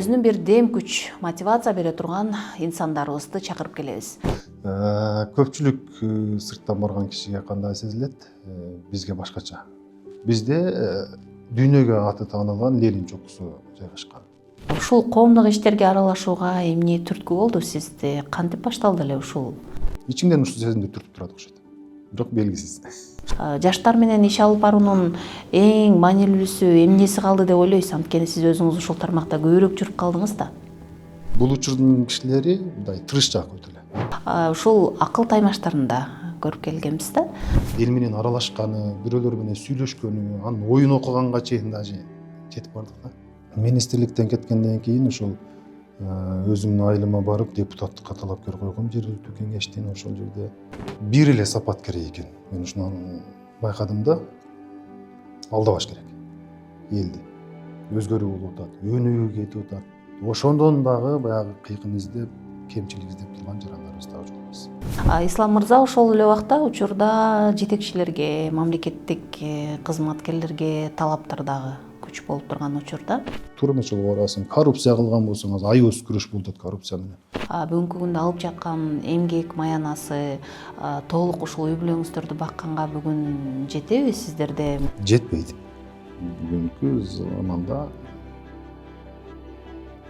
өзүнүн бир дем күч, мотивация бере турган инсандарыбызды чакырып келебиз. Көпчүлүк сырттан барган кишиге кандай сезилет, бизге башкача. Бизде дүйнөгө аты таанылган Ленин чокусу жайгашкан. Ушул коомдук иштерге аралашууга эмне түрткү болду сизди? Кантип башталды эле ушул? Ичиңден ушул сезимди түртүп турат окшойт. Бирок белгисиз. Жаштар менен иш алып баруунун эң маанилүүсү эмнеси калды деп ойлойсуз? Анткени сиз өзүңүз ушул тармакта көбүрөөк жүрүп калдыңыз да. Бул учурдун кишилери мындай тырышчаак өтө эле. Ушул акыл таймаштарында көрүп келгенбиз да. Эл менен аралашканы, бирөөлөр менен сүйлөшкөнү, анын оюн окуганга чейин даже жетип бардык да. Министрликтен кеткенден кийин ошол өзүмдүн айылыма барып депутаттыкка талапкер койгом жергиликтүү кеңештин. Ошол жерде бир эле сапат керек экен. Мен ушуну байкадым да, алдабаш керек элди. Өзгөрүү болуп атат, өнүгүү кетип атат. Ошондон дагы баягы кыйкын издеп, кемчилик издеп турган жарандарыбыз дагы жок эмес. Ислам мырза ошол эле убакта учурда жетекчилерге, мамлекеттик кызматкерлерге талаптар дагы күч болуп турган учурда. Туура эмес жолго барасың. Коррупция кылган болсоңуз, аябыз күрөш болуп атат коррупция менен. Бүгүнкү күндө алып жаткан эмгек маянасы, толук ушул үй бүлөңүздөрдү бакканга бүгүн жетеби сиздерде? Жетпейт. Бүгүнкү заманда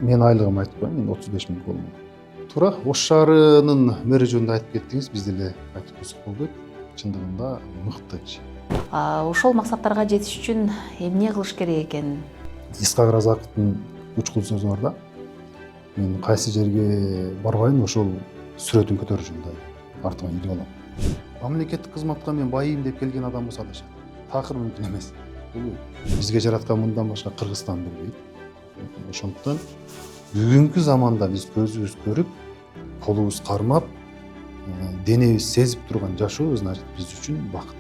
мен айлыгымды айтып коеюн, мен 35 000 болмон. Туура, Ош шаарынын мэри жөнүндө айтып кеттиңиз, биз деле айтып койсок болбойт. Чындыгында мыкты киши. Ошол максаттарга жетиш үчүн эмне кылыш керек экен? Исхак Разаковдун учкул сөзү бар да. Мен кайсы жерге барбайын, ошол сүрөтүн көтөрүшүм да. Артыма ийгилип алам. Мамлекеттик кызматка мен байыйм деп келген адам болсо адашат. Такыр мүмкүн эмес. Бизге жараткан мындан башка Кыргызстан бербейт. Ошондуктан бүгүнкү заманда биз көзүбүз көрүп, колубуз кармап, денебиз сезип турган жашоо значит биз үчүн бакыт.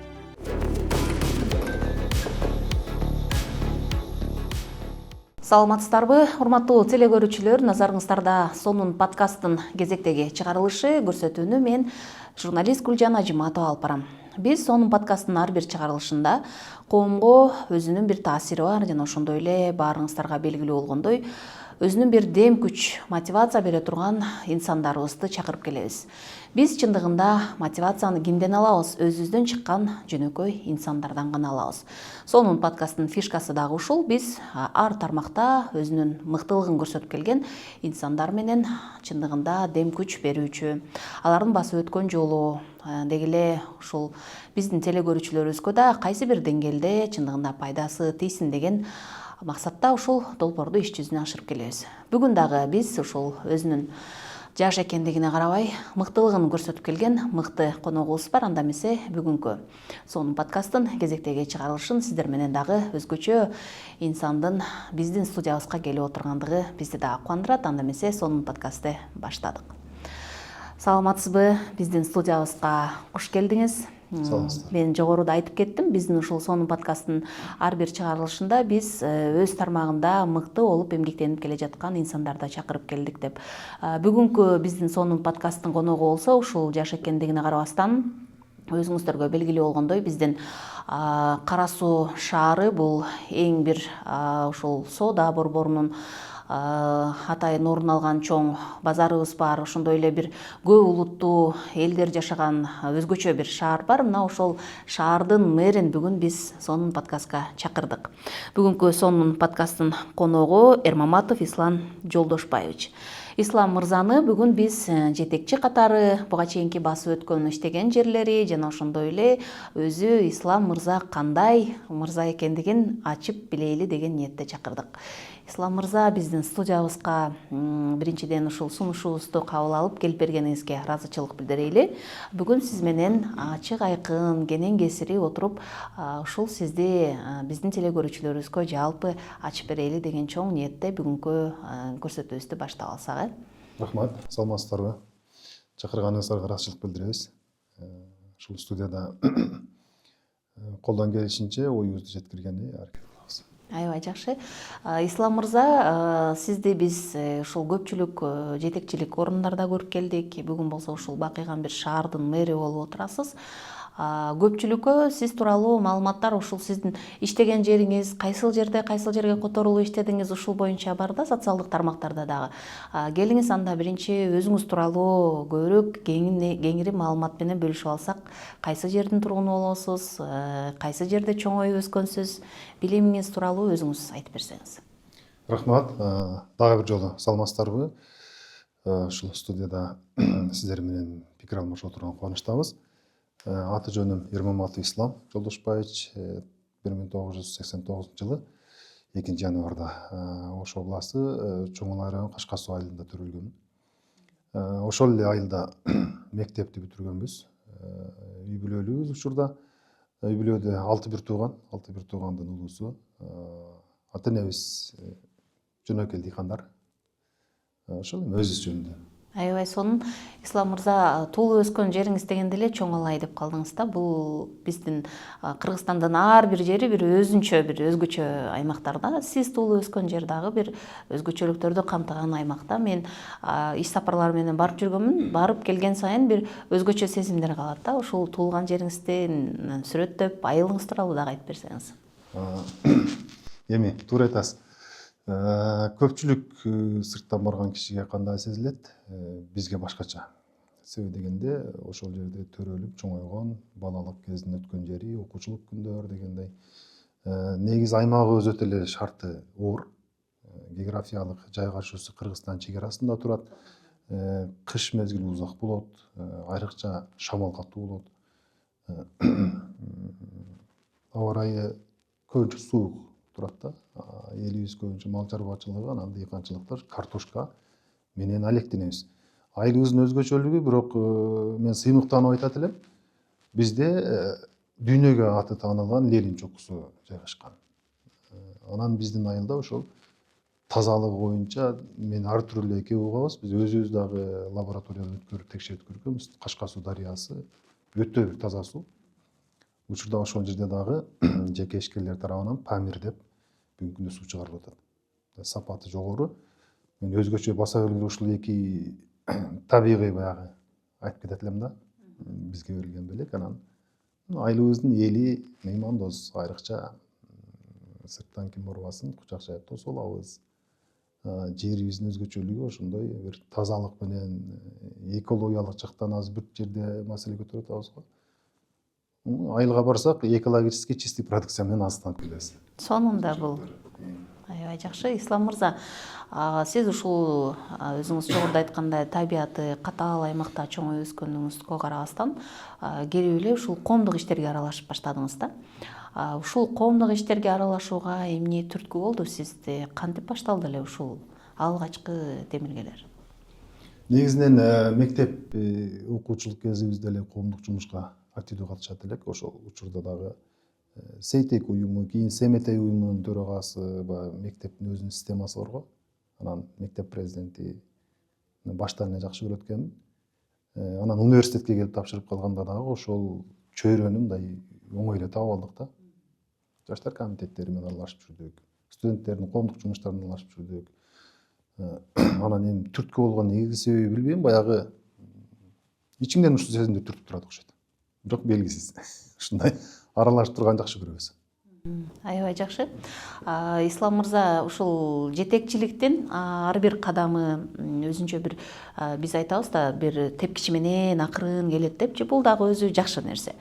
Саламатсыздарбы, урматтуу телекөрүүчүлөр? Назарыңыздарда Сонун подкасттын кезектеги чыгарылышы көрсөтүүнү мен журналист Гүлжан Ажыматова алып барам. Биз Сонун подкасттын ар бир чыгарылышында коомго өзүнүн бир таасири бар жана ошондой эле баарыңыздарга белгилүү болгондой өзүнүн бир дем күч, мотивация бере турган инсандарыбызды чакырып келебиз. Биз чындыгында мотивацияны кимден алабыз? Өзүбүздөн чыккан жөнөкөй инсандардан гана алабыз. Сонун подкасттын фишкасы дагы ушул. Биз ар тармакта өзүнүн мыктылыгын көрсөтүп келген инсандар менен чындыгында дем күч берүүчү, алардын басып өткөн жолу деги эле ушул биздин телекөрүүчүлөрүбүзгө да кайсы бир деңгээлде чындыгында пайдасы тийсин деген максатта ушул долбоорду иш жүзүнө ашырып келебиз. Бүгүн дагы биз ушул өзүнүн жаш экендигине карабай мыктылыгын көрсөтүп келген мыкты коногубуз бар. Анда эмесе бүгүнкү Сонун подкасттын кезектеги чыгарылышын сиздер менен дагы өзгөчө инсандын биздин студиябызга келип отургандыгы бизди дагы кубандырат. Анда эмесе Сонун подкастты баштадык. Саламатсызбы? Биздин студиябызга куш келдиңиз. Мен жогоруда айтып кеттим, биздин ушул Сонун подкасттын ар бир чыгарылышында биз өз тармагында мыкты болуп эмгектенип келе жаткан инсандарды чакырып келдик деп. Бүгүнкү биздин Сонун подкасттын коногу болсо ушул жаш экендигине карабастан өзүңүздөргө белгилүү болгондой биздин Кара Суу шаары бул эң бир ушул соода борборунун атайын орун алган чоң базарыбыз бар. Ошондой эле бир көп улуттуу элдер жашаган өзгөчө бир шаар бар. Мына ошол шаардын мэрин бүгүн биз Сонун подкастка чакырдык. Бүгүнкү Сонун подкасттын коногу Эрмаматов Ислам Жолдошбаевич. Ислам мырзаны бүгүн биз жетекчи катары буга чейинки басып өткөн иштеген жерлери жана ошондой эле өзү Ислам мырза кандай мырза экендигин ачып билейли деген ниетте чакырдык. Ислам мырза, биздин студиябызга биринчиден ушул сунушубузду кабыл алып келип бергениңизге ыраазычылык билдирейли. Бүгүн сиз менен ачык айкын, кенен кесири отуруп, ушул сизди биздин телекөрүүчүлөрүбүзгө жалпы ачып берейли деген чоң ниетте бүгүнкү көрсөтүүбүздү баштап алсак. Рахмат, саламатсыздарбы? Чакырганыңыздарга ыраазычылык билдиребиз. Ушул студияда колдон келишинче оюбузду жеткиргенди аракет кылабыз. Аябай жакшы. Ислам мырза, сизди биз ушул көпчүлүк жетекчилик орундарда көрүп келдик. Бүгүн болсо ушул бакыйган бир шаардын мэри болуп отурасыз. Көпчүлүккө сиз тууралуу маалыматтар, ушул сиздин иштеген жериңиз, кайсыл жерге которулуу иштедиңиз, ушул боюнча бар да, социалдык тармактарда дагы. Келиңиз анда биринчи өзүңүз тууралуу көбүрөөк кеңири маалымат менен бөлүшүп алсак, кайсы жердин тургуну болосуз, кайсы жерде чоңоюп өскөнсүз, билимиңиз тууралуу өзүңүз айтып берсеңиз. Рахмат. Дагы бир жолу саламатсыздарбы? Ушул студияда сиздер менен пикир алмашып отурган кубанычтабыз. Аты жөнүм Ермаматов Ислам Жолдошбаевич. 1989 жылы 2 январда Ош областы Чоңой району Кашка Суу айылында төрөлгөмүн. Ошол эле айылда мектепти бүтүргөнбүз. Үй бүлөлүүбүз учурда. Үй бүлөдө 6 бир туугандын улуусу. Ата энебиз жөнөкөй дыйкандар. Ошол өзүбүз жөнүндө. Аябай сонун. Ислам мырза, туулуп өскөн жериңиз дегенде эле Чоңолай деп калдыңыз да. Бул биздин Кыргызстандын ар бир жери бир өзгөчө аймактар да. Сиз туулуп өскөн жер дагы бир өзгөчөлүктөрдү камтыган аймакта. Мен иш сапарлары менен барып жүргөнмүн. Барып келген сайын бир өзгөчө сезимдер калат да. Ушул туулган жериңизден сүрөттөп, айылыңыз тууралуу дагы айтып берсеңиз. Эми туура айтасыз. Көпчүлүк сырттан барган кишиге кандай сезилет, бизге башкача. Себеби дегенде ошол жерде төрөлүп чоңойгон, балалык кезин өткөн жери, окуучулук күндөр дегендей. Негизи аймагыбыз өтө эле шарты оор. Географиялык жайгашуусу Кыргызстан чек арасында турат. Кыш мезгили узак болот, айрыкча шамал катуу болот. Аба ырайы көбүнчө суук турат да. Элибиз көбүнчө мал чарбачылыгы, анан дыйканчылыкта картошка менен алектенебиз. Айылыбыздын өзгөчөлүгү, бирок мен сыймыктанып айтат элем, бизде дүйнөгө аты таанылган Ленин чокусу жайгашкан. Анан биздин айылда ошол тазалыгы боюнча мен ар түрдүү эки угабыз. Биз өзүбүз дагы лабораторияда өткөрүп текшертип көргөнбүз. Кашка Суу дарыясы өтө бир таза суу. Учурда ошол жерде дагы жеке ишкерлер тарабынан Памир деп бүгүнкү күндө суу чыгарылып атат. Сапаты жогору. Мен өзгөчө баса белгилүү ушул эки табигый баягы айтып кетет элем да. Бизге берилген белек. Анан айылыбыздын эли меймандос, айрыкча сырттан ким барбасын, кучак жайып тосуп алабыз. Жерибиздин өзгөчөлүгү ошондой бир тазалык менен, экологиялык жактан аз бир жерде маселе көтөрүп атабыз го. Айылга барсак, экологически чистый продукция менен азыктанып келебиз. Сонун бул. Аябай жакшы. Ислам мырза, сиз ушул өзүңүз жогоруда айткандай табияты катаал аймакта чоңоюп өскөнүңүзгө карабастан, келип эле ушул коомдук иштерге аралашып баштадыңыз да. Ушул коомдук иштерге аралашууга эмне түрткү болду сизде? Кантип башталды эле ушул алгачкы темиргелер? Негизинен мектеп окуучулук кезибизде эле коомдук жумушка активдүү катышат элек. Ошол учурда дагы Сейтек уюму, кийин Семетей уюмунун төрагасы, мектептин өзүнүн системасы бар го. Анан мектеп президенти баштан эле жакшы көрөт экенмин. Анан университетке келип тапшырып калганда дагы ошол чөйрөнү мындай оңой эле таап алдык да. Жаштар комитеттери менен аралашып жүрдүк. Студенттердин коомдук жумуштарына аралашып жүрдүк. Анан эми түрткү болгон негизги себеби билбейм, баягы ичиңден ушул сезимди түртүп турат окшойт. Бирок белгисиз. Ушундай аралашып турган жакшы көрөбүз. Аябай жакшы. Ислам мырза, ушул жетекчиликтин ар бир кадамы өзүнчө бир, биз айтабыз да, бир тепкичи менен акырын келет депчи, бул дагы өзү жакшы нерсе.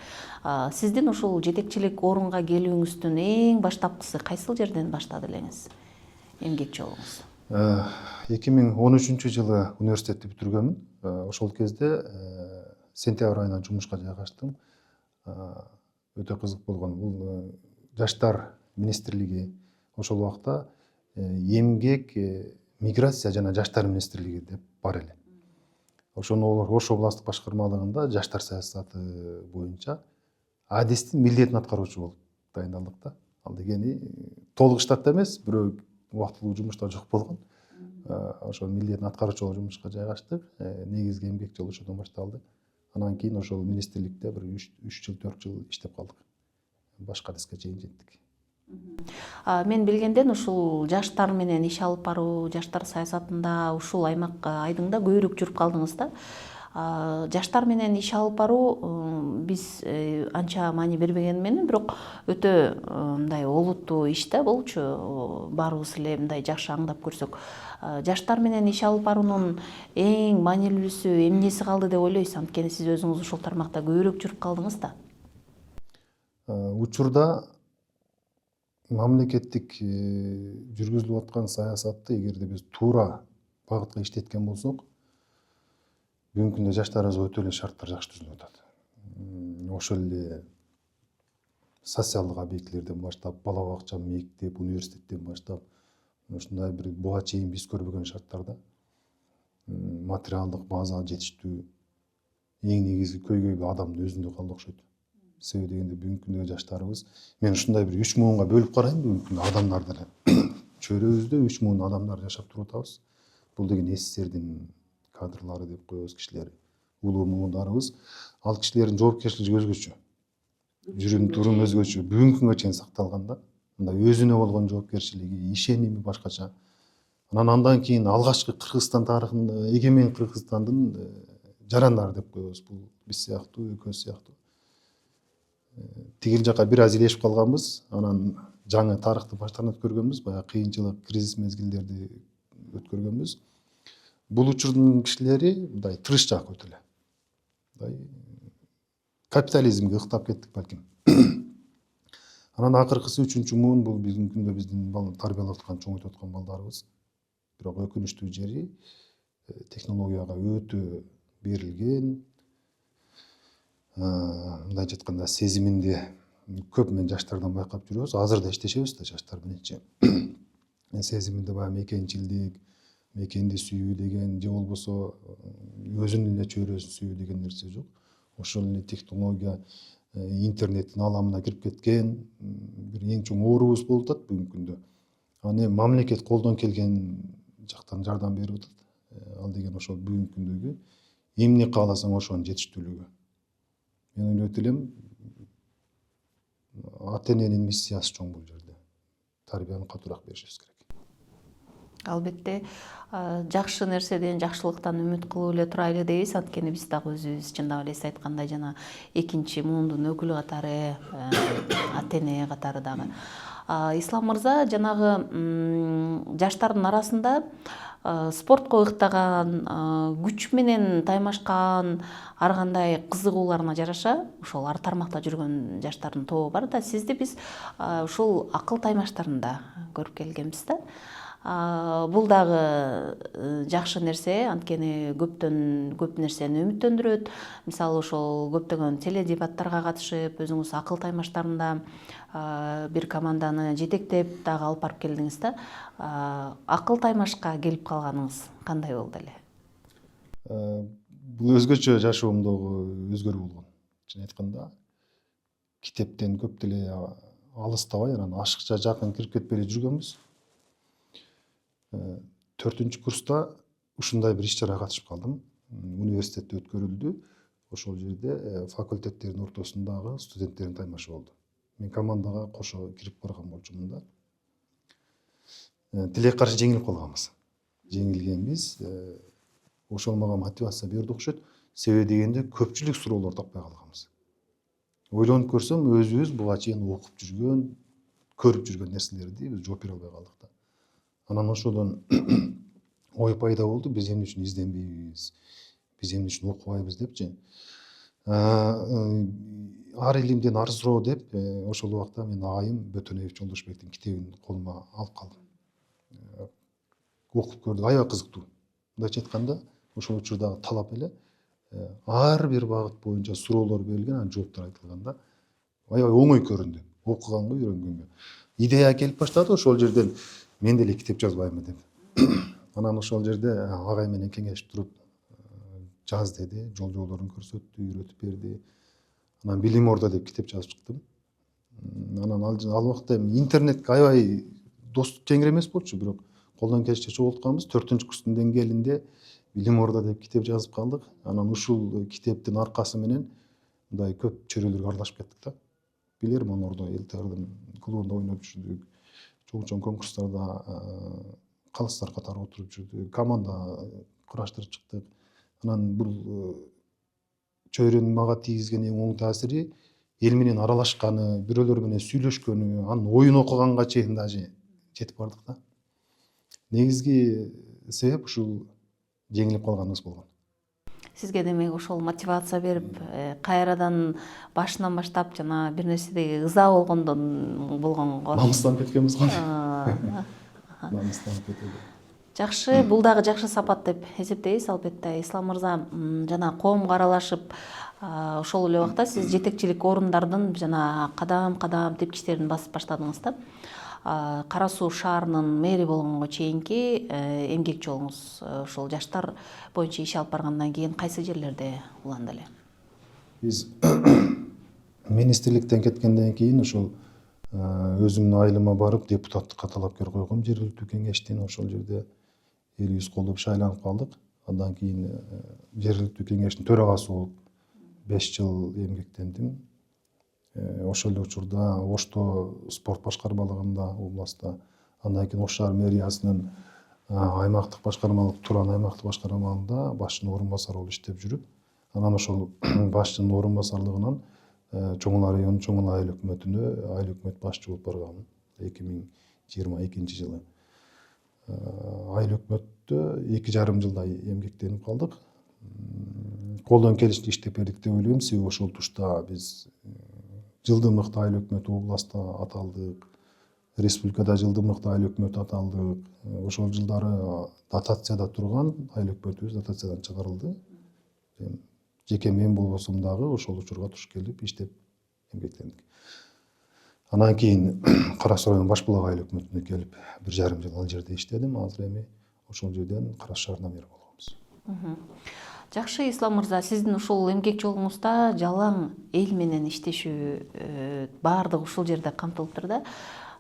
Сиздин ушул жетекчилик орунга келүүңүздүн эң баштапкысы кайсыл жерден баштады элеңиз? Эмгек жолуңуз. 2013 жылы университетти бүтүргөнмүн. Ошол кезде сентябрь айынан жумушка жайгаштым. Өтө кызык болгон. Бул жаштар министрлиги, ошол убакта эмгек, миграция жана жаштар министрлиги деп бар эле. Ошону Ош областтык башкармалыгында жаштар саясаты боюнча адистин милдетин аткаруучу болуп дайындалдык да. Ал дегени толук штатта эмес, бирөө убактылуу жумушта жок болгон. Ошол милдетин аткаруучу болуп жумушка жайгаштык. Негизги эмгек жолу ошодон башталды. Анан кийин ошол министрликте бир 3 жыл 4 жыл иштеп калдык. Башка адиске чейин жеттик. Мен билгенден ушул жаштар менен иш алып баруу, жаштар саясатында ушул аймак айдыңда көбүрөөк жүрүп калдыңыз да. Жаштар менен иш алып баруу биз анча маани бербеген менен бирок өтө мындай олуттуу иш да болчу. Баарыбыз эле мындай жакшы аңдап көрсөк, жаштар менен иш алып баруунун эң маанилүүсү эмнеси калды деп ойлойсуз? Анткени сиз өзүңүз ушул тармакта көбүрөөк жүрүп калдыңыз да. Учурда мамлекеттик жүргүзүлүп аткан саясатты эгерде биз туура багытка иштеткен болсок, бүгүнкү күндө жаштарыбызга өтө эле шарттар жакшы түзүлүп атат. Ошол эле социалдык объектилерден баштап, бала бакча, мектеп, университеттен баштап ушундай бир буга чейин биз көрбөгөн шарттарда материалдык база жетиштүү, эң негизги көйгөй адамдын өзүндө калды окшойт. Себеби дегенде бүгүнкү күндөгү жаштарыбыз, мен ушундай бир 3 муунга бөлүп карайм бүгүнкү күндө адамдарды эле. Чөйрөбүздө 3 муун адамдар жашап туруп атабыз. Бул деген СССРдин кадрлары деп коебуз кишилер, улуу муундарыбыз. Ал кишилердин жоопкерчилиги өзгөчө. Жүрүм турум өзгөчө. Бүгүнкү күнгө чейин сакталган да. Мындай өзүнө болгон жоопкерчилиги, ишеними башкача. Андан кийин алгачкы Кыргызстан тарыхында эгемен Кыргызстандын жарандары деп коебуз. Бул биз сыяктуу, экөөбүз сыяктуу. Тигил жака бир аз илешип калганбыз. Анан жаңы тарыхты баштан өткөргөнбүз, баягы кыйынчылык, кризис мезгилдерди өткөргөнбүз. Бул учурдун кишилери мындай тырышчаак өтө эле. Мындай капитализмге ыктап кеттик балким. Анан акыркысы 3-үчү муун бул бүгүнкү күндө биздин тарбиялап аткан, чоңойтуп аткан балдарыбыз. Бирок өкүнүчтүү жери технологияга өтө берилген, мындайча айтканда сезиминде көп мен жаштардан байкап жүрөбүз. Азыр да иштешебиз да жаштар мененчи. Сезиминде баягы мекенчилдик, мекенди сүйүү деген же болбосо өзүнүн эле чөйрөсүн сүйүү деген нерсе жок. Ошол эле технология, интернеттин ааламына кирип кеткен бир эң чоң оорубуз болуп атат бүгүнкү күндө. Аны мамлекет колдон келген жактан жардам берип атат. Ал деген ошол бүгүнкү күндөгү эмне кааласаң ошонун жетиштүүлүгү. Мен ойлойт элем, ата-эненин миссиясы чоң бул жерде. Тарбияны катуураак беришибиз керек. Албетте, жакшы нерседен, жакшылыктан үмүт кылып эле турайлы дейбиз. Анткени биз дагы өзүбүз чындап эле сиз айткандай жана экинчи муундун өкүлү катары, ата-эне катары дагы. Ислам мырза, жанагы жаштардын арасында спортко ыктаган, күч менен таймашкан, ар кандай кызыгууларына жараша ошол ар тармакта жүргөн жаштардын тобу бар да. Сизди биз ушул акыл таймаштарында көрүп келгенбиз да. Бул дагы жакшы нерсе, анткени көп нерсени үмүттөндүрөт. Мисалы ошол көптөгөн теледебаттарга катышып, өзүңүз акыл таймаштарында бир команданы жетектеп дагы алып барып келдиңиз да. Акыл таймашка келип калганыңыз кандай болду эле? Бул өзгөчө жашоомдогу өзгөрүү болгон. Чын айтканда, китептен көп деле алыстабай, анан ашыкча жакын кирип кетпей эле жүргөнбүз. 4-үнчү курста ушундай бир иш-чарага катышып калдым. Университетте өткөрүлдү. Ошол жерде факультеттердин ортосундагы студенттердин таймашы болду. Мен командага кошо кирип барган болчумун да. Тилек каршы жеңилип калганбыз. Жеңилгенбиз. Ошол мага мотивация берди окшойт. Себеби дегенде көпчүлүк суроолор таппай калганбыз. Ойлонуп көрсөм, өзүбүз буга чейин окуп жүргөн, көрүп жүргөн нерселерди биз жооп бере албай калдык да. Анан ошодон ой пайда болду, биз эмне үчүн изденбейбиз, биз эмне үчүн окубайбыз депчи. Ар илимден ар суроо деп, ошол убакта мен айым Бөтөнөев Жолдошбектин китебин колума алып калдым. Окуп көрдүк, аябай кызыктуу. Мындайча айтканда, ошол учурдагы талап эле ар бир багыт боюнча суроолор берилген, анан жооптор айтылган да. Аябай оңой көрүндү, окуганга, үйрөнгөнгө. Идея келип баштады ошол жерден, мен деле китеп жазбаймынбы деп. Анан ошол жерде агай менен кеңешип туруп жаз деди, жолдорун көрсөттү, үйрөтүп берди. Анан Билим Орда деп китеп жазып чыктым. Анан ал убакта интернетке аябай доступ кеңири эмес болчу, бирок колдон келишинче чогултканбыз. 4-үнчү курстун деңгээлинде Билим Орда деп китеп жазып калдык. Анан ушул китептин аркасы менен мындай көп чөйрөлөргө аралашып кеттик да. Билермин, Ордо, ЛТРдин клубунда ойноп жүрдүк. Чоң конкурстарда калыстар катары отуруп жүрдүк. Команда кураштырып чыктык. Анан бул чөйрөнүн мага тийгизген эң оң таасири эл менен аралашканы, бирөөлөр менен сүйлөшкөнү, анын оюн окуганга чейин даже жетип бардык да. Негизги себеп ушул жеңилип калганыбыз болгон. Сизге демек ошол мотивация берип, кайрадан башынан баштап жана бир нерседеги ыза болгон го. Намыстанып кеткенбиз го. Аа, Намыстанып кетеби. Жакшы, бул дагы жакшы сапат деп эсептейбиз албетте. Ислам мырза, жана коомго аралашып, ошол эле убакта сиз жетекчилик орундардын жана кадам тепкичтерин басып баштадыңыз да. Кара Суу шаарынын мэри болгонго чейинки эмгек жолуңуз ошол жаштар боюнча иш алып баргандан кийин кайсы жерлерде уланды эле? Биз министрликтен кеткенден кийин ошол өзүмдүн айылыма барып депутаттыкка талапкер койгом жергиликтүү кеңештин. Ошол жерде элибиз колдоп шайланып калдык. Андан кийин жергиликтүү кеңештин төрагасы болуп 5 жыл эмгектендим. Ошол эле учурда Ошто спорт башкармалыгында областта, андан кийин Ош шаар мэриясынын аймактык башкармалык Туран аймактык башкармалыгында башчынын орун басары болуп иштеп жүрүп, анан ошол башчынын орун басарлыгынан Чоң Ала районунун Чоң Ала айыл өкмөтүнө айыл өкмөт башчы болуп барганмын 2022 жылы. Айыл өкмөттө 2,5 жылдай эмгектенип калдык. Колдон келишинче иштеп бердик деп ойлойм. Себеби ошол тушта биз жылдын мыкты айыл өкмөтү областта аталдык, республикада жылдын мыкты айыл өкмөтү аталдык. Ошол жылдары дотацияда турган айыл өкмөтүбүз дотациядан чыгарылды. Жеке мен болбосом дагы ошол учурга туш келип иштеп эмгектендик. Анан кийин Кара Суу районунун Башбулак айыл өкмөтүнө келип 1,5 жыл ал жерде иштедим. Азыр эми ошол жерден Кара Суу шаарына мэр болгонбуз. Жакшы, Ислам мырза, сиздин ушул эмгек жолуңузда жалаң эл менен иштешүү баардыгы ушул жерде камтылыптыр да.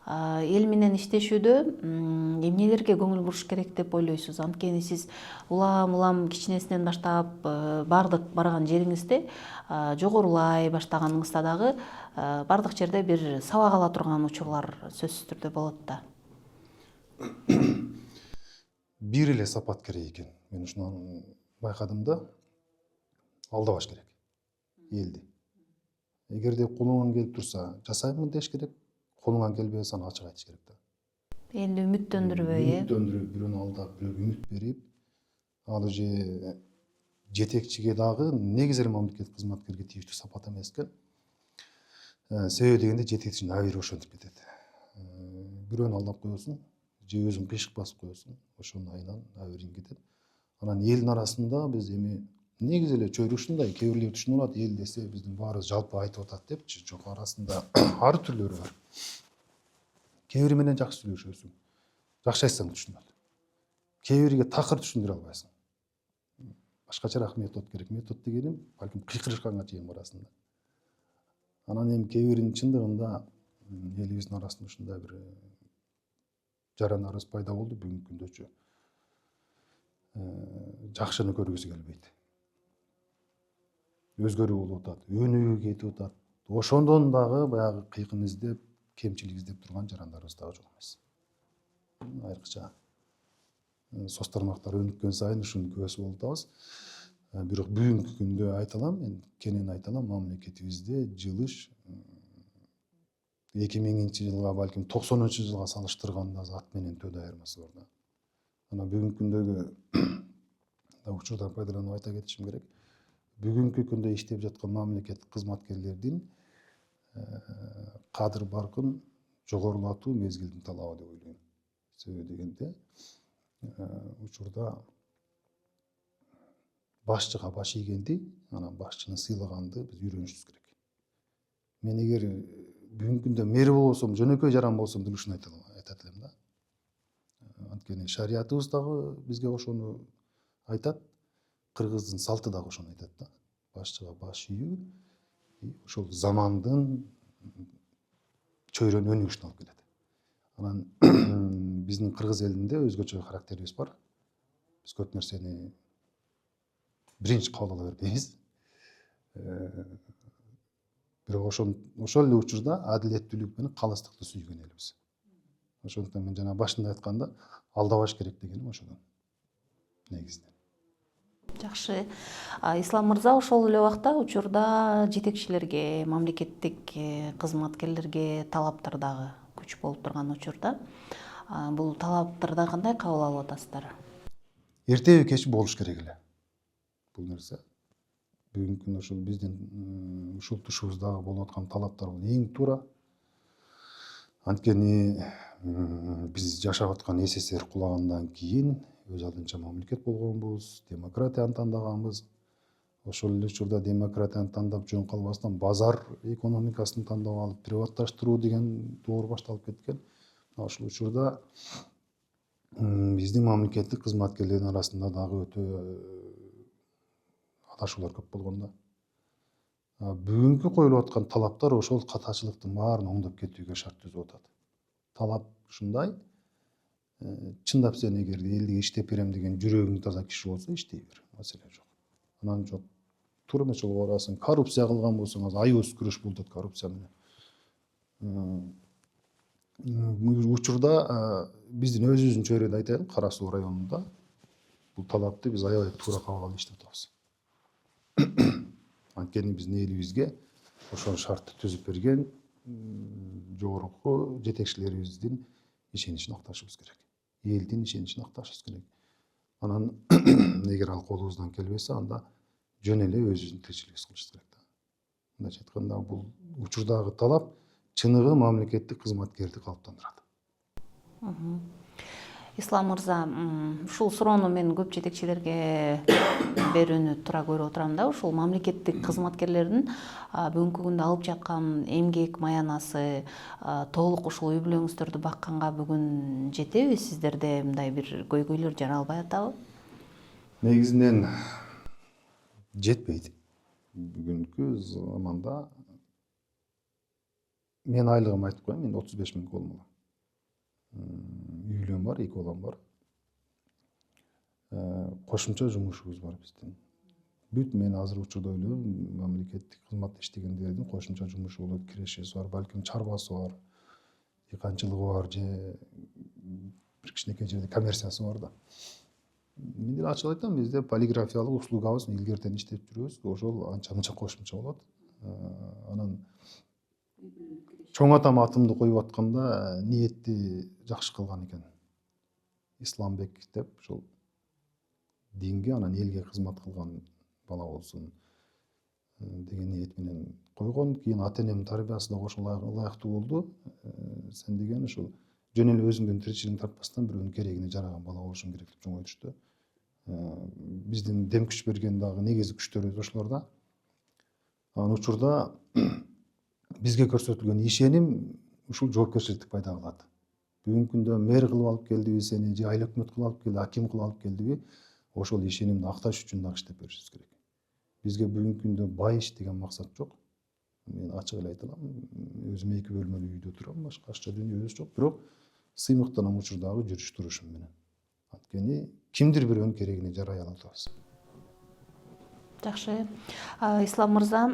Эл менен иштешүүдө эмнелерге көңүл буруш керек деп ойлойсуз? Анткени сиз улам кичинесинен баштап баардык барган жериңизде жогорулай баштаганыңызда дагы баардык жерде бир сабак ала турган учурлар сөзсүз түрдө болот да. Бир эле сапат керек экен. Мен ушуну байкадым да, алдабаш керек элди. Эгерде колуңан келип турса, жасаймын деш керек. Колуңан келбей атса ачык айтыш керек да. Элди үмүттөндүрбөй, Үмүттөндүрүп, бирөөнү алдап, бирөөгө үмүт берип, ал же жетекчиге дагы негизи эле мамлекет кызматкерге тийиштүү сапат эмес экен. Себеби дегенде жетекчинин абийири ошентип кетет. Бирөөнү алдап коесуң, же өзүң кыйшык басып коесуң, ошонун айынан абийириң кетет. Анан элдин арасында биз эми негизи эле чөйрө ушундай, кээ бирлер түшүнүп алат, эл десе биздин баарыбыз жалпы айтып атат депчи. Жок, арасында ар түрлөрү бар. Кээ бири менен жакшы сүйлөшөсүң, жакшы айтсаң түшүнөт. Кээ бириге такыр түшүндүрө албайсың. Башкачараак метод керек. Метод дегеним балким кыйкырышканга чейин барасың да. Анан эми кээ биринин чындыгында элибиздин арасында ушундай бир жарандарыбыз пайда болду бүгүнкү күндөчү. Жакшыны көргүсү келбейт. Өзгөрүү болуп атат, өнүгүү кетип атат. Ошондон дагы баягы кыйкын издеп, кемчилик издеп турган жарандарыбыз дагы жок эмес. Айрыкча соц тармактар өнүккөн сайын ушунун күбөсү болуп атабыз. Бирок бүгүнкү күндө айта алам, мен кенен айта алам, мамлекетибизде жылыш 2000-жылга, балким 90-жылга салыштырганда ат менен төдө айырмасы бар да. Анан бүгүнкү күндөгү учурдан пайдаланып айта кетишим керек. Бүгүнкү күндө иштеп жаткан мамлекет кызматкерлердин кадыр баркын жогорулатуу мезгилдин талабы деп ойлойм. Себеби дегенде учурда башчыга баш ийгенди, анан башчыны сыйлаганды биз үйрөнүшүбүз керек. Мен эгер бүгүнкү күндө мэр болбосом, жөнөкөй жаран болсом деле ушуну айтат элем да. Анткени шариятыбыз дагы бизге ошону айтат, кыргыздын салты дагы ошону айтат да. Башчыга баш ийүү ошол замандын чөйрөнү өнүгүшүнө алып келет. Анан биздин кыргыз элинде өзгөчө характерибиз бар. Биз көп нерсени биринчи кабыл ала бербейбиз. Бирок ошол эле учурда адилеттүүлүк менен калыстыкты сүйгөн элбиз. Ошондуктан мен жана башында айтканда алдабаш керек дегеним ошодон негизинен. Жакшы. Ислам мырза, ошол эле убакта учурда жетекчилерге, мамлекеттик кызматкерлерге талаптар дагы күч болуп турган учурда бул талаптарды кандай кабыл алып атасыздар? Эртеби кеч болуш керек эле бул нерсе. Бүгүнкү күндө ушул биздин ушул тушубуздагы болуп аткан талаптар бул эң туура. Анткени биз жашап аткан СССР кулагандан кийин өз алдынча мамлекет болгонбуз, демократияны тандаганбыз. Ошол эле учурда демократияны тандап жөн калбастан базар экономикасын тандап алып, приватташтыруу деген доор башталып кеткен. Ошол учурда биздин мамлекеттик кызматкерлердин арасында дагы өтө адашуулар көп болгон да. Бүгүнкү коюлуп аткан талаптар ошол катачылыктын баарын оңдоп кетүүгө шарт түзүп атат. Талап ушундай: чындап сен эгер элге иштеп берем деген жүрөгүң таза киши болсо иштей бер, маселе жок. Анан жок, туура эмес жолго барасың, коррупция кылган болсоң, азыр аябыз күрөш болуп атат коррупция менен. Учурда биздин өзүбүздүн чөйрөдө айтайын, Кара Суу районунда бул талапты биз аябай туура кабыл алып иштеп атабыз. Анткени биздин элибизге ошол шартты түзүп берген жогорку жетекчилерибиздин ишеничин акташыбыз керек. Элдин ишеничин акташыбыз керек. Анан эгер ал колубуздан келбесе, анда жөн эле өзүбүздүн тиричилигибизди кылышыбыз керек да. Мындайча айтканда, бул учурдагы талап чыныгы мамлекеттик кызматкерди калыптандырат. Ислам мырза, ушул суроону мен көп жетекчилерге берүүнү туура көрүп отурам да. Ушул мамлекеттик кызматкерлердин бүгүнкү күндө алып жаткан эмгек маянасы толук ушул үй бүлөңүздөрдү бакканга бүгүн жетеби? Сиздерде мындай бир көйгөйлөр жаралбай атабы? Негизинен жетпейт. Бүгүнкү заманда мен айлыгымды айтып коеюн, мен 35 000 колум алам. Үйлөм бар, 2 балам бар. Кошумча жумушубуз бар биздин. Бүт мен азыр учурда ойлойм, мамлекеттик кызматта иштегендердин кошумча жумушу болот, кирешеси бар, балким чарбасы бар, дыйканчылыгы бар, же бир кичинекей жерде коммерциясы бар да. Мен деле ачык айтам, бизде полиграфиялык услугабыз илгертен иштеп жүрөбүз. Ошол анча-мынча кошумча болот. Анан чоң атам атымды коюп атканда ниетти жакшы кылган экен. Исламбек деп ошол динге, анан элге кызмат кылган бала болсун деген ниет менен койгон. Кийин ата-энемдин тарбиясы да ошол ылайыктуу болду. Сен деген ушул жөн эле өзүңдүн тиричилигиңди тартпастан бирөөнүн керегине жараган бала болушуң керек деп чоңой түштү. Биздин дем күч берген дагы негизги күчтөрүбүз ошолор да. Анан учурда бизге көрсөтүлгөн ишеним ушул жоопкерчиликти пайда кылат. Бүгүнкү күндө мэр кылып алып келдиби сени, же айыл өкмөт кылып алып келди, аким кылып алып келдиби, ошол ишенимди акташ үчүн дагы иштеп беришибиз керек. Бизге бүгүнкү күндө байыш деген максат жок. Мен ачык эле айта алам, өзүм 2 бөлмөлүү үйдө турам, башка ашча дүйнөбүз жок, бирок сыймыктанам учурдагы жүрүш турушум менен. Анткени кимдир бирөөнүн керегине жарай алып атабыз. Жакшы. Ислам мырза,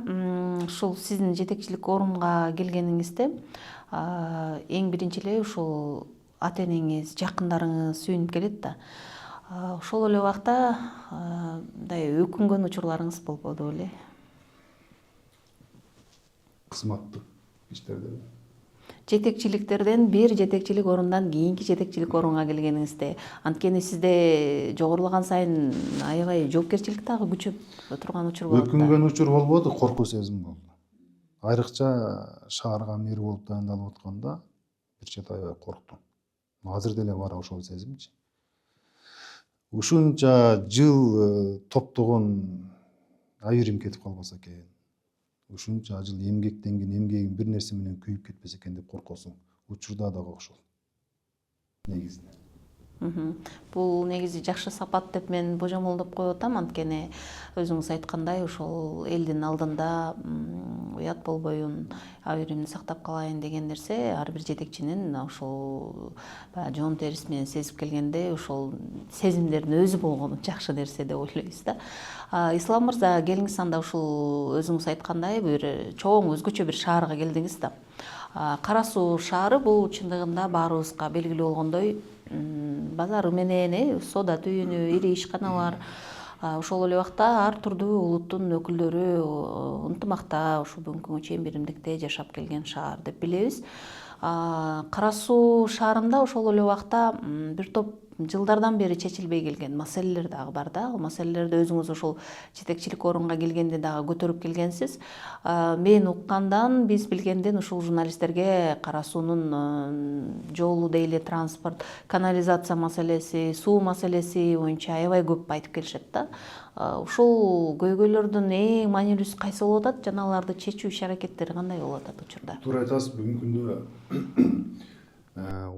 ушул сиздин жетекчилик орунга келгениңизде эң биринчи эле ушул ата-энеңиз, жакындарыңыз сүйүнүп келет да. Ошол эле убакта мындай өкүнгөн учурларыңыз болбоду беле? Кызматтык иштерде Жетекчиликтерден бир жетекчилик орундан кийинки жетекчилик орунга келгениңизде, анткени сизде жогорулаган сайын аябай жоопкерчилик дагы күчөп турган учур болот да. Өкүнгөн учур болбоду, коркуу сезим болду. Айрыкча шаарга мэр болуп дайындалып атканда бир чет аябай корктум. Азыр деле бар ошол сезимчи. Ушунча жыл топтогон айырым кетип калбаса экен. Ушунча жыл эмгектенген эмгегим бир нерсе менен күйүп кетпесе экен деп коркосуң. Учурда дагы ошол. Негизинен. Бул негизи жакшы сапат деп мен божомолдоп коюп атам, анткени өзүңүз айткандай ошол элдин алдында уят болбоюн, абийиримди сактап калайын деген нерсе ар бир жетекчинин ошол жоон терisi менен сезип келгенде ошол сезимдердин өзү болгону жакшы нерсе деп ойлойбуз да. Ислам мырза, келиңиз анда ушул өзүңүз айткандай бир чоң өзгөчө бир шаарга келдиңиз да. Кара Суу шаары бул чындыгында баарыбызга белгилүү болгондой базары менен, соода түйүнү, ири ишканалар, Ошол эле убакта ар түрдүү улуттун өкүлдөрү ынтымакта ушул бүгүнкү күнгө чейин биримдикте жашап келген шаар деп билебиз. Кара Суу шаарында ошол эле убакта бир топ жылдардан бери чечилбей келген маселелер дагы бар да. Ал маселелерди өзүңүз ошол жетекчилик орунга келгенде дагы көтөрүп келгенсиз. Мен уккандан, биз билгенден ушул журналисттерге Кара Суунун жолу дейли, транспорт, канализация маселеси, суу маселеси боюнча аябай көп айтып келишет да. Ушул көйгөйлөрдүн эң маанилүүсү кайсы болуп атат жана аларды чечүү иш аракеттери кандай болуп атат учурда? Туура айтасыз. Бүгүнкү күндө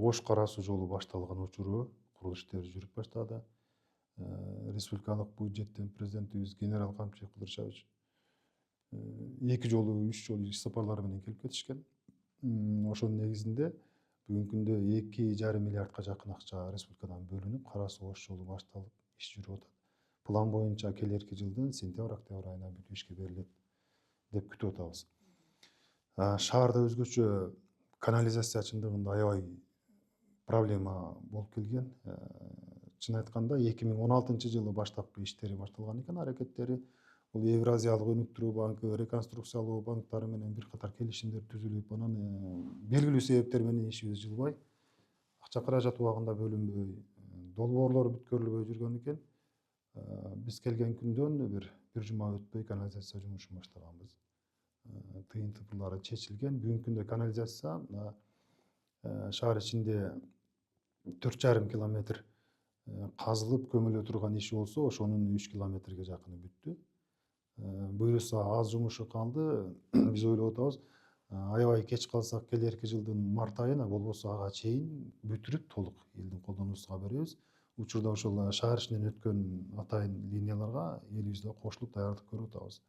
Ош Кара Суу жолу башталган учуру, курулуш иштери жүрүп баштады. Республикалык бюджеттен президентибиз генерал Камчыбек Кудуршевич 2 жолу 3 жолу иш сапарлары менен келип кетишкен. Ошонун негизинде бүгүнкү күндө 2,5 миллиардка жакын акча республикадан бөлүнүп, Кара Суу Ош жолу башталып иш жүрүп атат. План боюнча келерки жылдын сентябрь-октябрь айына бүтүп ишке берилет деп күтүп атабыз. Шаарда өзгөчө канализация чындыгында аябай проблема болуп келген. Чын айтканда 2016 жылы баштапкы иштери башталган экен, аракеттери. Бул Евразиялык өнүктүрүү банкы, реконструкциялоо банктары менен бир катар келишимдер түзүлүп, анан белгилүү себептер менен ишибиз жылбай, акча каражат убагында бөлүнбөй, долбоорлор бүткөрүлбөй жүргөн экен. Биз келген күндөн бир жума өтпөй канализация жумушун баштаганбыз. Тыйын тыпырлары чечилген. Бүгүнкү күндө канализация шаар ичинде 4,5 километр казылып көмүлө турган иши болсо, ошонун 3 километрге жакыны бүттү. Буюрса аз жумушу калды. Биз ойлоп атабыз, аябай кеч калсак келерки жылдын март айына, болбосо ага чейин бүтүрүп толук элдин колдонуусуна беребиз. Учурда ошол шаар ичинен өткөн атайын линияларга элибиз да кошулуп даярдык көрүп атабыз.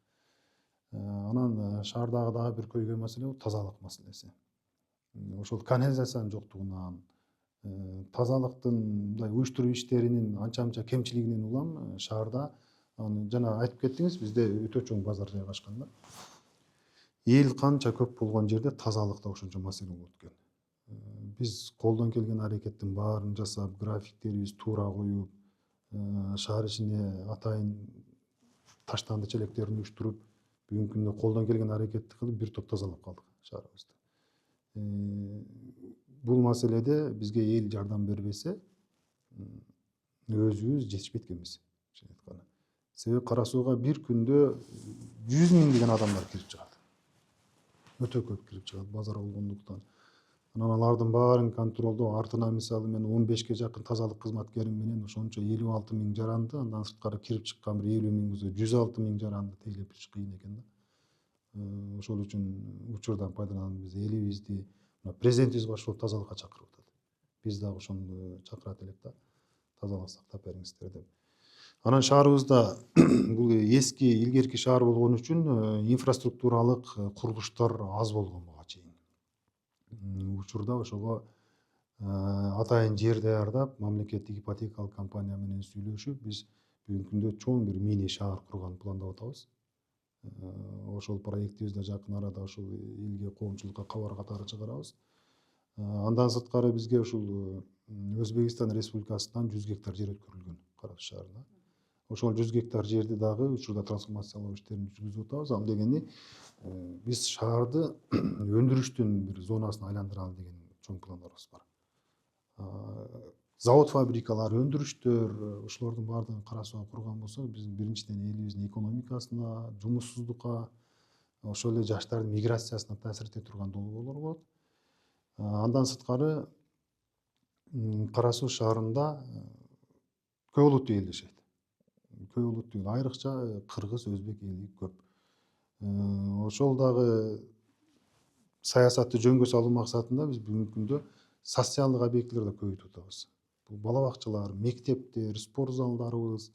Анан шаардагы дагы бир көйгөй маселе бул тазалык маселеси. Ошол канализациянын жоктугунан, тазалыктын мындай уюштуруу иштеринин анча-мынча кемчилигинен улам шаарда, жана айтып кеттиңиз, бизде өтө чоң базар жайгашкан да. Эл канча көп болгон жерде тазалык да ошончо маселе болот экен. Биз колдон келген аракеттин баарын жасап, графиктерибиз туура коюп, шаар ичине атайын таштанды челектерин уюштуруп, бүгүнкү күндө колдон келген аракетти кылып бир топ тазалап калдык шаарыбызды. Бул маселеде бизге эл жардам бербесе, өзүбүз жетишпейт экенбиз, чын айтканда. Себеби Кара Сууга бир күндө 100 миңдеген адамдар кирип чыгат. Өтө көп кирип чыгат базар болгондуктан. Анан алардын баарын контролдоо, артынан мисалы мен 15ке жакын тазалык кызматкерим менен ошончо 56 миң жаранды, андан сырткары кирип чыккан бир 50 миң болсо 106 миң жаранды тейлеп бириш кыйын экен да. Ошол үчүн учурдан пайдаланып биз элибизди, президентибиз башалып тазалыкка чакырып атат. Биз дагы ошону чакырат элек да, тазалык сактап бериңиздер деп. Анан шаарыбызда бул эски илгерки шаар болгон үчүн инфраструктуралык курулуштар аз болгон буга чейин. Учурда ошого атайын жер даярдап, мамлекеттик ипотекалык компания менен сүйлөшүп, биз бүгүнкү күндө чоң бир мини шаар курганды пландап атабыз. Ошол проектибизди жакын арада ошол элге, коомчулукка кабар катары чыгарабыз. Андан сырткары бизге ушул Өзбекстан Республикасынан 100 гектар жер өткөрүлгөн Кара Суу шаарына. Ошол 100 гектар жерди дагы учурда трансформациялоо иштерин жүргүзүп атабыз. Ал дегени биз шаарды өндүрүштүн бир зонасына айландыралы деген чоң пландарыбыз бар. Завод, фабрикалар, өндүрүштөр, ошолордун баардыгын Кара Сууга курган болсок, биздин биринчиден элибиздин экономикасына, жумуссуздукка, ошол эле жаштардын миграциясына таасир эте турган долбоорлор болот. Андан сырткары Кара Суу шаарында көп улуттуу эл жашайт. Көп улуттуу эл, айрыкча кыргыз, өзбек эли көп. Ошол дагы саясатты жөнгө салуу максатында биз бүгүнкү күндө социалдык объектилерди көбөйтүп атабыз. Бул бала бакчалар, мектептер, спорт залдарыбыз,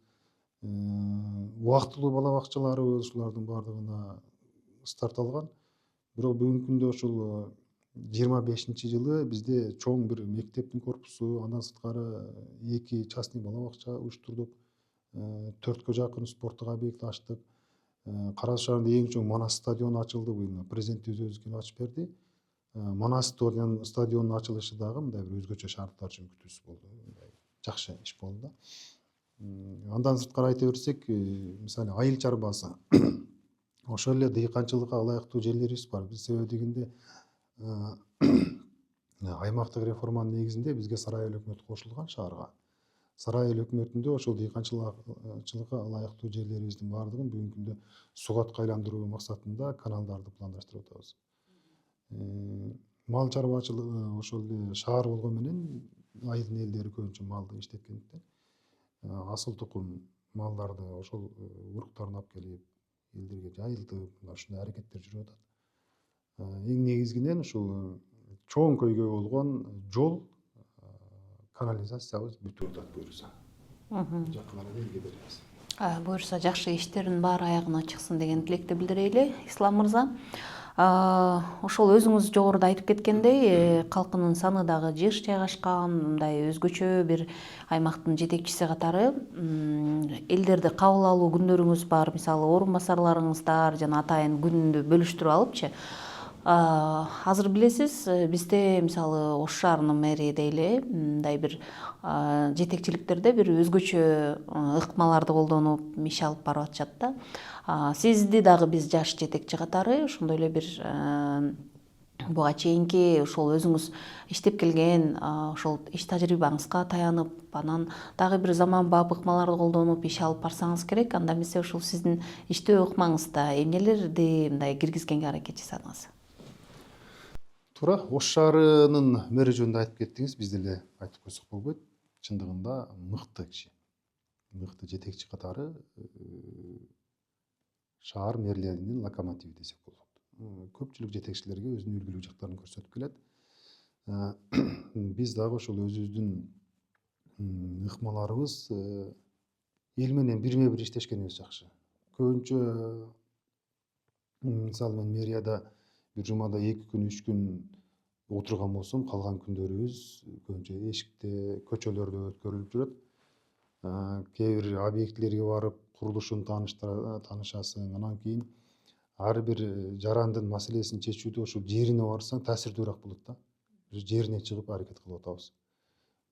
убактылуу бала бакчаларыбыз, ушулардын баардыгына старт алган. Бирок бүгүнкү күндө ошол 25-жылы бизде чоң бир мектептин корпусу, андан сырткары 2 частный бала бакча уюштурдук, 4кө жакын спорттук объект ачтык. Кара Суу шаарында эң чоң Манас стадиону ачылды, бул президентибиз өзү келип ачып берди. Манас стадионунун ачылышы дагы мындай бир өзгөчө шаардыктар үчүн күтүүсүз болду. Жакшы иш болду да. Андан сырткары айта берсек, мисалы айыл чарбасы ошол эле дыйканчылыкка ылайыктуу жерлерибиз бар. Биз себеби дегенде аймактык реформанын негизинде бизге сарай эл өкмөтү кошулган шаарга. Сарай эл өкмөтүндө ошол дыйканчылыкка ылайыктуу жерлерибиздин баардыгын бүгүнкү күндө сугатка айландыруу максатында каналдарды пландаштырып атабыз. Мал чарбачылыгы ошол эле шаар болгону менен айылдын элдери көбүнчө малды иштеткендиктен асыл тукум малдарды ошол уруктарын алып келип элдерге жайылтып мына ушундай аракеттер жүрүп атат. Эң негизгинен ушул чоң көйгөй болгон жол канализациябыз бүтүп атат буюрса. Жакын арада элге беребиз. Буюрса жакшы иштердин баары аягына чыксын деген тилекти билдирели. Ислам мырза, ошол өзүңүз жогоруда айтып кеткендей, калкынын саны дагы жыш жайгашкан, мындай өзгөчө бир аймактын жетекчиси катары элдерди кабыл алуу күндөрүңүз бар, мисалы орун басарларыңыздар жана атайын күндү бөлүштүрүп алыпчы. Азыр билесиз, бизде мисалы Ош шаарынын мэри дейли, мындай бир жетекчиликтерде бир өзгөчө ыкмаларды колдонуп иш алып барып атышат да. Сизди дагы биз жаш жетекчи катары ошондой эле бир буга чейинки ошол өзүңүз иштеп келген ошол иш тажрыйбаңызга таянып, анан дагы бир заманбап ыкмаларды колдонуп иш алып барсаңыз керек. Анда эмесе ушул сиздин иштөө ыкмаңызда эмнелерди мындай киргизгенге аракет жасадыңыз? Туура, Ош шаарынын мэри жөнүндө айтып кеттиңиз, биз деле айтып койсок болбойт. Чындыгында мыкты киши, мыкты жетекчи катары шаар мэрлеринин локомотиви десек болот. Көпчүлүк жетекчилерге өзүнүн үлгүлүү жактарын көрсөтүп келет. Биз дагы ошол өзүбүздүн ыкмаларыбыз эл менен бирме бир иштешкенибиз жакшы. Көбүнчө мисалы мен мэрияда бир жумада 2 күн 3 күн отурган болсом, калган күндөрүбүз көбүнчө эшикте, көчөлөрдө өткөрүлүп жүрөт. Кээ бир объектилерге барып курулушун таанышасың, анан кийин ар бир жарандын маселесин чечүүдө ошол жерине барсаң таасирдүүрөөк болот да. Биз жерине чыгып аракет кылып атабыз.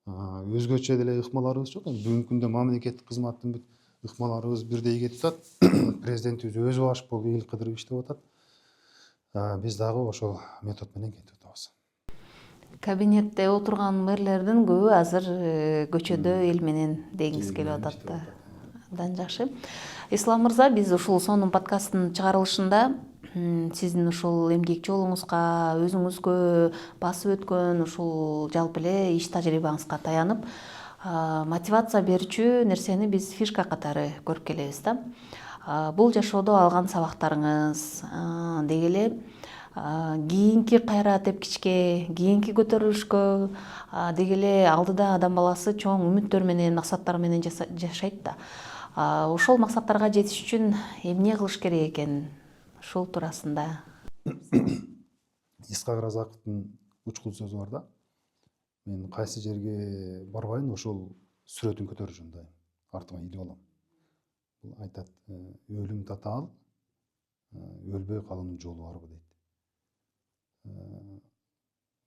Өзгөчө деле ыкмаларыбыз жок. Бүгүнкү күндө мамлекеттик кызматтын бүт ыкмаларыбыз бирдей кетип атат. Президентибиз өзү баш болуп эл кыдырып иштеп атат. Биз дагы ошол метод менен кетип атабыз. Кабинетте отурган мэрлердин көбү азыр көчөдө эл менен дегиңиз келип атат да. Абдан жакшы. Ислам мырза, биз ушул сонун подкасттын чыгарылышында сиздин ушул эмгек жолуңузга, өзүңүзгө басып өткөн ушул жалпы эле иш тажрыйбаңызга таянып, мотивация берүүчү нерсени биз фишка катары көрүп келебиз да. Бул жашоодо алган сабактарыңыз деги эле кийинки кайра тепкичке, кийинки көтөрүлүшкө деги эле алдыда адам баласы чоң үмүттөр менен, максаттар менен жашайт да. Ошол максаттарга жетиш үчүн эмне кылыш керек экен? Ушул туурасында. Исхак Разаковдун учкул сөзү бар да. Мен кайсы жерге барбайын, ошол сүрөтүн көтөрүп жумдайм, артыма илип алам. Бул айтат, өлүм татаал, өлбөй калуунун жолу барбы дейт.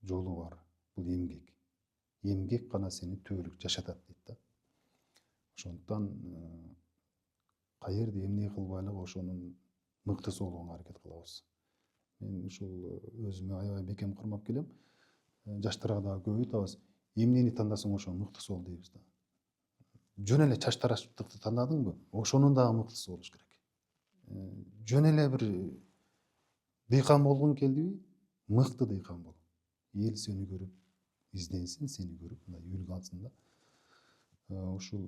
Жолу бар, бул эмгек. Эмгек гана сени түбөлүк жашатат дейт да. Ошондуктан каерде эмне кылбайлык ошонун мыктысы болгонго аракет кылабыз. Мен ушул өзүмө аябай бекем кармап келем. Жаштарга дагы көп айтабыз, эмнени тандасаң ошонун мыктысы бол дейбиз да. Жөн эле чач тараштыкты тандадыңбы, ошонун дагы мыктысы болуш керек. Жөн эле бир дыйкан болгуң келдиби, мыкты дыйкан бол. Эл сени көрүп изденсин, сени көрүп мындай үлгү алсын да. Ушул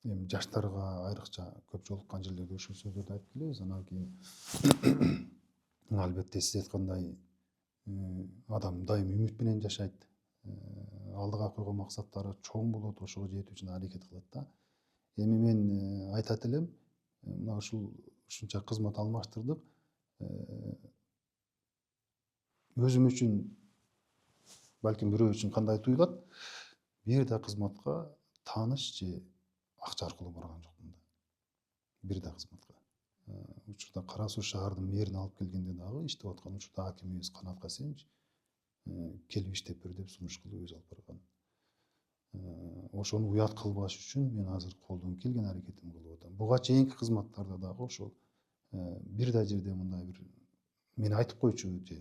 эми жаштарга айрыкча көп жолуккан жерлерде ушул сөздөрдү айтып келебиз. Анан кийин албетте сиз айткандай адам дайым үмүт менен жашайт. Алдыга койгон максаттары чоң болот, ошого жетүү үчүн аракет кылат да. Эми мен айтат элем, мына ушунча кызмат алмаштырдык. Өзүм үчүн, балким бирөө үчүн кандай туюлат, бир да кызматка тааныш же акча аркылуу барган жокмун да. Бир да кызматка. Учурда Кара Суу шаардын мэрин алып келгенде дагы иштеп аткан учурда акимибиз Канат Касенович келип иштеп бер деп сунуш кылып өзү алып барган. ошону уят кылбаш үчүн мен азыр колдон келген аракетимди кылып атам. Буга чейинки кызматтарда дагы ошол бир да жерде мындай бир мени айтып койчу же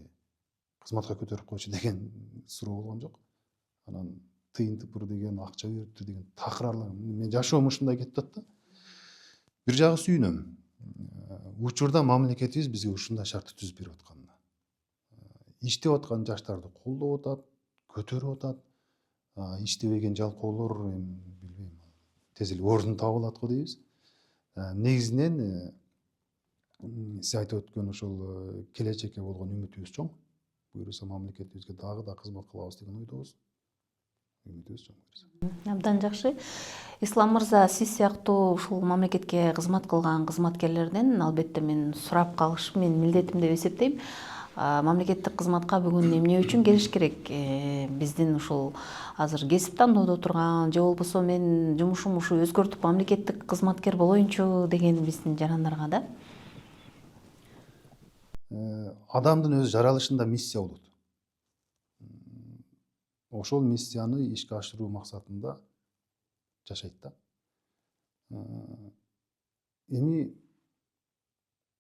кызматка көтөрүп койчу деген суроо болгон жок. Анан тыйын тыпыр деген, акча бериптир деген такырарлар мен жашоом ушундай кетип атат да. Бир жагы сүйүнөм. Учурда мамлекетибиз бизге ушундай шартты түзүп берип атканына. Иштеп аткан жаштарды колдоп атат, көтөрүп атат. Иштебеген жалкоолор билбейм, тез эле ордун таап алат го дейбиз. Негизинен сиз айтып өткөн ошол келечекке болгон үмүтүбүз чоң. Буюрса мамлекетибизге дагы да кызмат кылабыз деген ойдобуз. Үмүтүбүз чоң. Абдан жакшы. Ислам мырза, сиз сыяктуу ушул мамлекетке кызмат кылган кызматкерлерден албетте мен сурап калыш менин милдетим деп эсептейм. Мамлекеттик кызматка бүгүн эмне үчүн келиш керек? Биздин ушул азыр кесип тандоодо турган же болбосо мен жумушум ушу өзгөртүп мамлекеттик кызматкер болоюнчу деген биздин жарандарга да? Адамдын өз жаралышында миссия болот. Ошол миссияны ишке ашыруу максатында жашайт да. Эми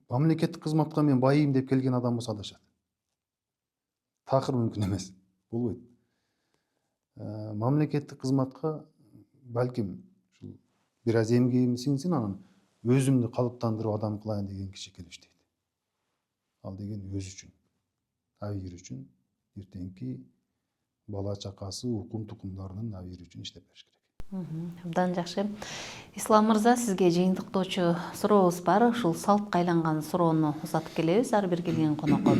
мамлекеттик кызматка мен байыйм деп келген адам болсо адашат. Такыр мүмкүн эмес, болбойт. Мамлекеттик кызматка балким ушул бир аз эмгегим сиңсин, анан өзүмдү калыптандырып адам кылайын деген киши келип иштейт. Ал деген өзү үчүн, абийир үчүн, эртеңки бала чакасы, укум тукумдарынын абийири үчүн иштеп бериш керек. Абдан жакшы. Ислам мырза, сизге жыйынтыктоочу сурообуз бар. Ушул салтка айланган суроону узатып келебиз ар бир келген конокко.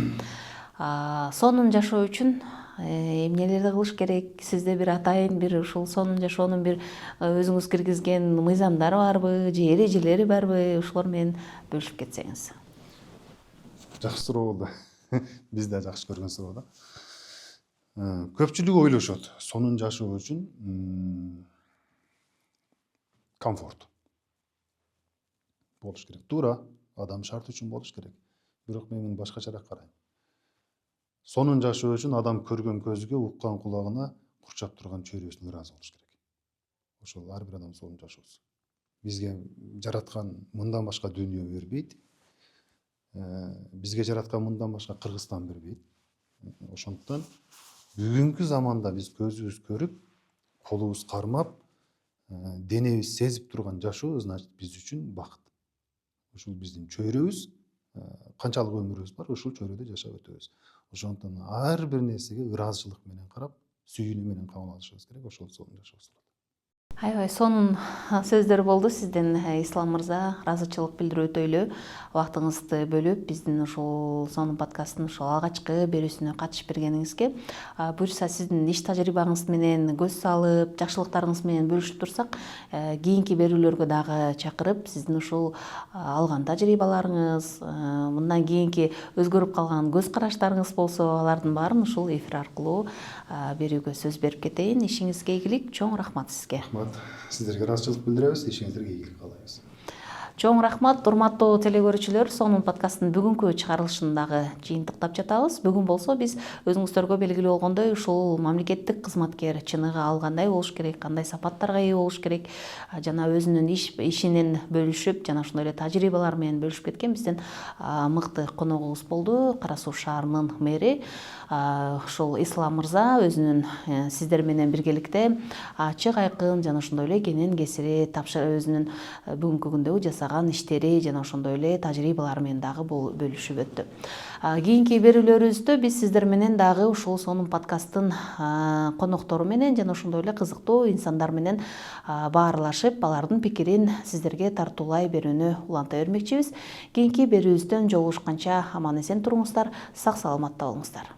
Сонун жашоо үчүн эмнелерди кылыш керек? Сизде бир атайын бир ушул сонун жашоонун бир өзүңүз киргизген мыйзамдары барбы, же эрежелери барбы? Ушулар менен бөлүшүп кетсеңиз. Жакшы суроо болду. Биз да жакшы көргөн суроо да. Көпчүлүк ойлошот, сонун жашоо үчүн комфорт болуш керек. Туура, адам шарт үчүн болуш керек. Бирок мен башкачараак карайм. Сонун жашоо үчүн адам көргөн көзгө, уккан кулагына, курчап турган чөйрөсүнө ыраазы болуш керек. Ошол ар бир адам сонун жашоосу. Бизге жараткан мындан башка дүйнө бербейт. Бизге жараткан мындан башка Кыргызстан бербейт. Ошондуктан бүгүнкү заманда биз көзүбүз көрүп, колубуз кармап, денебиз сезип турган жашоо значит биз үчүн бакыт. Ушул биздин чөйрөбүз, канчалык өмүрүбүз бар, ушул чөйрөдө жашап өтөбүз. Ошондуктан ар бир нерсеге ыраазычылык менен карап, сүйүүнү менен кабыл алышыбыз керек. Ошол сонун жашообуз болот. Аябай сонун сөздөр болду сизден, Ислам мырза. Ыраазычылык билдирүү өтөйлү. Убактыңызды бөлүп биздин ушул сонун подкасттын ушул алгачкы берүүсүнө катышып бергениңизге, буюрса сиздин иш тажрыйбаңыз менен көз салып, жакшылыктарыңыз менен бөлүшүп турсак, кийинки берүүлөргө дагы чакырып, сиздин ушул алган тажрыйбаларыңыз, мындан кийинки өзгөрүп калган көз караштарыңыз болсо, алардын баарын ушул эфир аркылуу берүүгө сөз берип кетейин. Ишиңизге ийгилик, чоң рахмат сизге. Сиздерге ыраазычылык билдиребиз, ишиңиздерге ийгилик каалайбыз. Чоң рахмат, урматтуу телекөрүүчүлөр. Сонун подкасттын бүгүнкү чыгарылышын дагы жыйынтыктап жатабыз. Бүгүн болсо биз өзүңүздөргө белгилүү болгондой ушул мамлекеттик кызматкер чыныгы ал кандай болуш керек, кандай сапаттарга ээ болуш керек, жана өзүнүн ишинен бөлүшүп, жана ошондой эле тажрыйбалар менен бөлүшүп кеткен биздин мыкты коногубуз болду. Кара Суу шаарынын мэри ушул Ислам мырза өзүнүн сиздер менен биргеликте ачык айкын жана ошондой эле кенен кесири өзүнүн бүгүнкү күндөгү жасаган иштери жана ошондой эле тажрыйбалары менен дагы бөлүшүп өттү. Кийинки берүүлөрүбүздө биз сиздер менен дагы ушул сонун подкасттын коноктору менен жана ошондой эле кызыктуу инсандар менен баарлашып, алардын пикирин сиздерге тартуулай берүүнү уланта бермекчибиз. Кийинки берүүбүздөн жолугушканча аман эсен туруңуздар, сак саламатта болуңуздар.